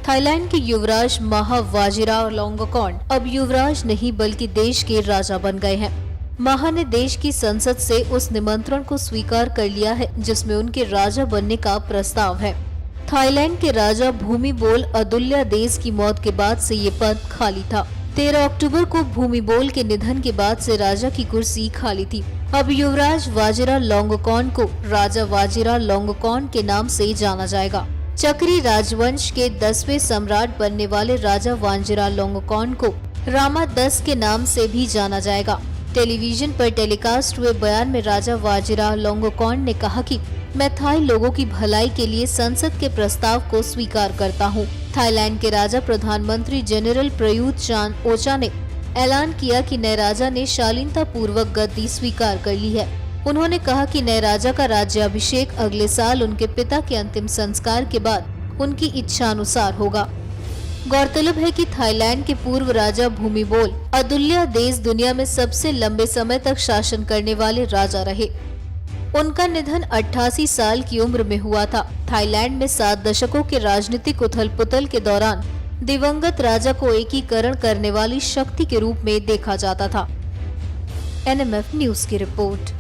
Thailand के युवराज महा वाजिरालोंगकॉर्न अब युवराज नहीं बल्कि देश के राजा बन गए हैं। महा ने देश की संसद से उस निमंत्रण को स्वीकार कर लिया है जिसमें उनके राजा बनने का प्रस्ताव है। थाईलैंड के राजा भूमिबोल अदुल्यादेस की मौत के बाद से ये पद खाली था। 13 अक्टूबर को भूमिबोल के निधन के बाद से राजा की कुर्सी खाली थी। अब युवराज वाजिरालोंगकॉर्न को राजा वाजिरालोंगकॉर्न के नाम से जाना जाएगा। चक्री राजवंश के 10वें सम्राट बनने वाले राजा वाजिरालोंगकॉर्न को रामा 10 के नाम से भी जाना जाएगा। टेलीविजन पर टेलीकास्ट हुए बयान में राजा वाजिरालोंगकॉर्न ने कहा कि मैं थाई लोगों की भलाई के लिए संसद के प्रस्ताव को स्वीकार करता हूं। थाईलैंड के राजा प्रधानमंत्री जनरल प्रयूत चान ओचा ने ऐलान किया कि नए राजा ने शालीनता पूर्वक गद्दी स्वीकार कर ली है। उन्होंने कहा कि नए राजा का राज्याभिषेक अगले साल उनके पिता के अंतिम संस्कार के बाद उनकी इच्छा अनुसार होगा। गौरतलब है कि थाईलैंड के पूर्व राजा भूमिबोल अदुल्यादेस दुनिया में सबसे लंबे समय तक शासन करने वाले राजा रहे। उनका निधन 88 साल की उम्र में हुआ था। थाईलैंड में 7 दशकों के राजनीतिक उथल-पुथल के दौरान दिवंगत राजा को एकीकरण करने वाली शक्ति के रूप में देखा जाता था। NMF न्यूज की रिपोर्ट।